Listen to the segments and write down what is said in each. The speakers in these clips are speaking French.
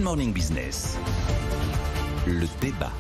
Morning Business, le débat.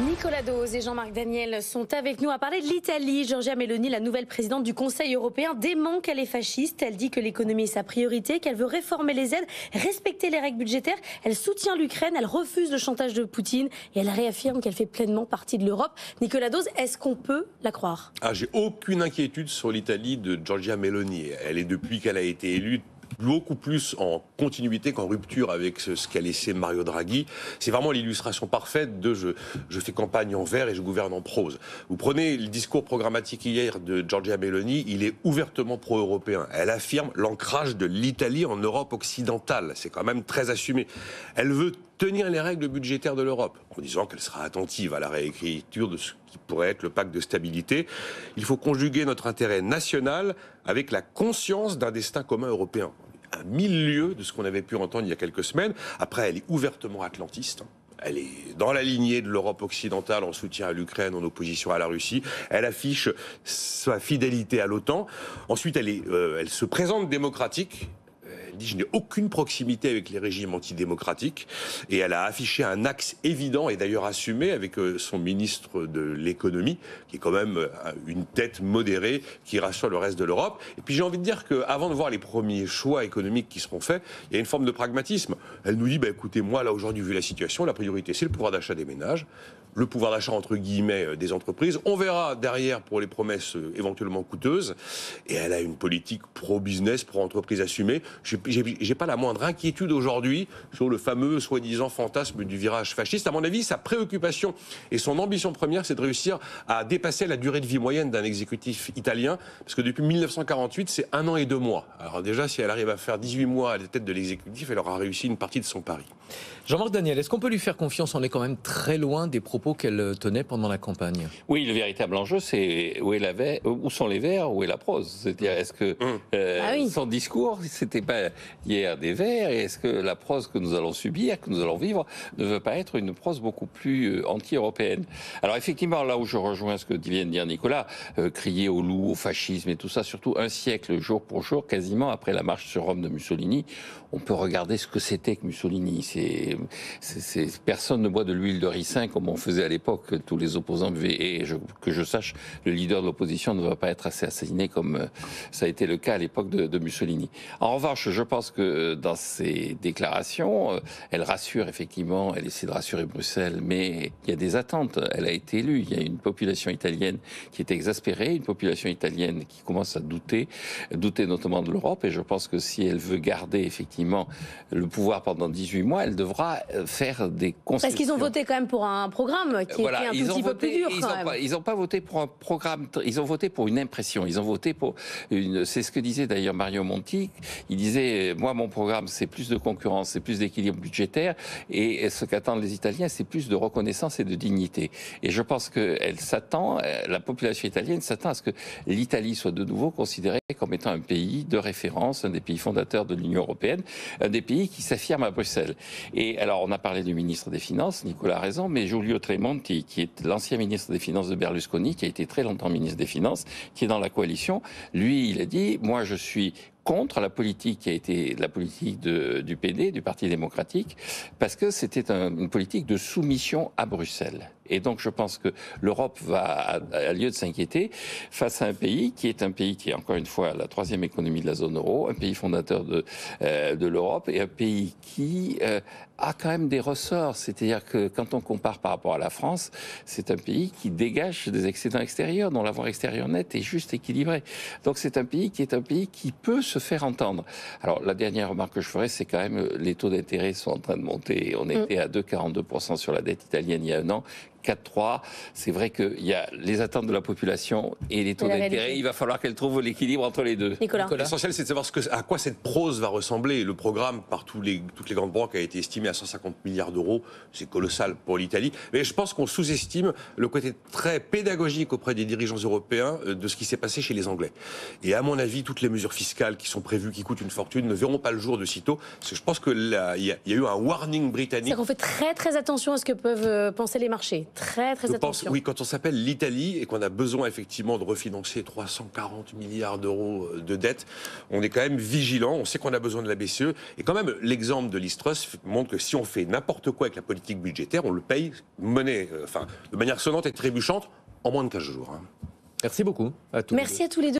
Nicolas Dose et Jean-Marc Daniel sont avec nous à parler de l'Italie. Giorgia Meloni, la nouvelle présidente du Conseil européen, dément qu'elle est fasciste. Elle dit que l'économie est sa priorité, qu'elle veut réformer les aides, respecter les règles budgétaires. Elle soutient l'Ukraine, elle refuse le chantage de Poutine et elle réaffirme qu'elle fait pleinement partie de l'Europe. Nicolas Dose, est-ce qu'on peut la croire ? J'ai aucune inquiétude sur l'Italie de Giorgia Meloni. Elle est, depuis qu'elle a été élue, beaucoup plus en continuité qu'en rupture avec ce qu'a laissé Mario Draghi. C'est vraiment l'illustration parfaite de je fais campagne en vers et je gouverne en prose. Vous prenez le discours programmatique hier de Giorgia Meloni, il est ouvertement pro-européen. Elle affirme l'ancrage de l'Italie en Europe occidentale. C'est quand même très assumé. Elle veut tenir les règles budgétaires de l'Europe, en disant qu'elle sera attentive à la réécriture de ce qui pourrait être le pacte de stabilité. Il faut conjuguer notre intérêt national avec la conscience d'un destin commun européen. À 1000 lieues de ce qu'on avait pu entendre il y a quelques semaines. Après, elle est ouvertement atlantiste. Elle est dans la lignée de l'Europe occidentale en soutien à l'Ukraine, en opposition à la Russie. Elle affiche sa fidélité à l'OTAN. Ensuite, elle se présente démocratique. Elle dit « je n'ai aucune proximité avec les régimes antidémocratiques » et elle a affiché un axe évident et d'ailleurs assumé avec son ministre de l'économie qui est quand même une tête modérée qui rassure le reste de l'Europe. Et puis j'ai envie de dire qu'avant de voir les premiers choix économiques qui seront faits, il y a une forme de pragmatisme. Elle nous dit écoutez, moi là aujourd'hui vu la situation, la priorité c'est le pouvoir d'achat des ménages, le pouvoir d'achat entre guillemets des entreprises. On verra derrière pour les promesses éventuellement coûteuses. Et elle a une politique pro-business, pro-entreprise assumée. J'ai pas la moindre inquiétude aujourd'hui sur le fameux soi-disant fantasme du virage fasciste. À mon avis, sa préoccupation et son ambition première, c'est de réussir à dépasser la durée de vie moyenne d'un exécutif italien. Parce que depuis 1948, c'est 1 an et 2 mois. Alors déjà, si elle arrive à faire 18 mois à la tête de l'exécutif, elle aura réussi une partie de son pari. Jean-Marc Daniel, est-ce qu'on peut lui faire confiance ? On est quand même très loin des propos qu'elle tenait pendant la campagne. Oui, le véritable enjeu, c'est où sont les vers, où est la prose ? C'est-à-dire, est-ce que son discours, c'était pas hier des vers, et est-ce que la prose que nous allons subir, que nous allons vivre, ne veut pas être une prose beaucoup plus anti-européenne ? Alors effectivement, là où je rejoins ce que vient de dire Nicolas, crier au loup, au fascisme et tout ça, surtout un siècle jour pour jour, quasiment après la marche sur Rome de Mussolini, on peut regarder ce que c'était que Mussolini. Personne ne boit de l'huile de ricin comme on faisait à l'époque, tous les opposants buvaient. Et que je sache, le leader de l'opposition ne va pas être assassiné comme ça a été le cas à l'époque de Mussolini. En revanche, je pense que dans ses déclarations, elle rassure effectivement, elle essaie de rassurer Bruxelles, mais il y a des attentes. Elle a été élue, il y a une population italienne qui est exaspérée, une population italienne qui commence à douter notamment de l'Europe, et je pense que si elle veut garder effectivement le pouvoir pendant 18 mois, elle devra faire des concessions. Parce qu'ils ont voté quand même pour un programme qui était un petit peu plus dur quand même. Ils n'ont pas voté pour un programme, ils ont voté pour une impression, ils ont voté pour c'est ce que disait d'ailleurs Mario Monti, il disait, moi mon programme c'est plus de concurrence, c'est plus d'équilibre budgétaire, et ce qu'attendent les Italiens c'est plus de reconnaissance et de dignité. Et je pense qu'elle s'attend, la population italienne s'attend à ce que l'Italie soit de nouveau considérée comme étant un pays de référence, un des pays fondateurs de l'Union européenne, un des pays qui s'affirme à Bruxelles. Et alors on a parlé du ministre des Finances, Nicolas a raison, mais Giulio Tremonti, qui est l'ancien ministre des Finances de Berlusconi, qui a été très longtemps ministre des Finances, qui est dans la coalition, lui il a dit, moi je suis contre la politique qui a été la politique du PD, du Parti démocratique, parce que c'était une politique de soumission à Bruxelles. Et donc je pense que l'Europe a lieu de s'inquiéter face à un pays qui est encore une fois la 3e économie de la zone euro, un pays fondateur de l'Europe, et un pays qui a quand même des ressorts. C'est-à-dire que quand on compare par rapport à la France, c'est un pays qui dégage des excédents extérieurs, dont l'avoir extérieur net est juste équilibré. Donc c'est un pays qui peut se faire entendre. Alors la dernière remarque que je ferai, c'est quand même les taux d'intérêt sont en train de monter. On était à 2,42% sur la dette italienne il y a un an. 4,3. C'est vrai qu'il y a les attentes de la population et les taux d'intérêt. Il va falloir qu'elle trouve l'équilibre entre les deux. Nicolas. L'essentiel, c'est de savoir à quoi cette prose va ressembler. Le programme, par toutes les grandes banques, a été estimé à 150 milliards d'euros. C'est colossal pour l'Italie. Mais je pense qu'on sous-estime le côté très pédagogique auprès des dirigeants européens de ce qui s'est passé chez les Anglais. Et à mon avis, toutes les mesures fiscales qui sont prévues, qui coûtent une fortune, ne verront pas le jour de sitôt. Parce que je pense qu'il y a eu un warning britannique. C'est qu'on fait très très attention à ce que peuvent penser les marchés. très Je pense, attention. oui, quand on s'appelle l'Italie et qu'on a besoin effectivement de refinancer 340 milliards d'euros de dettes, on est quand même vigilant. On sait qu'on a besoin de la BCE. Et quand même, l'exemple de l'Istrus montre que si on fait n'importe quoi avec la politique budgétaire, on le paye de manière sonnante et trébuchante en moins de 15 jours. Merci beaucoup à tous. Merci à tous les deux.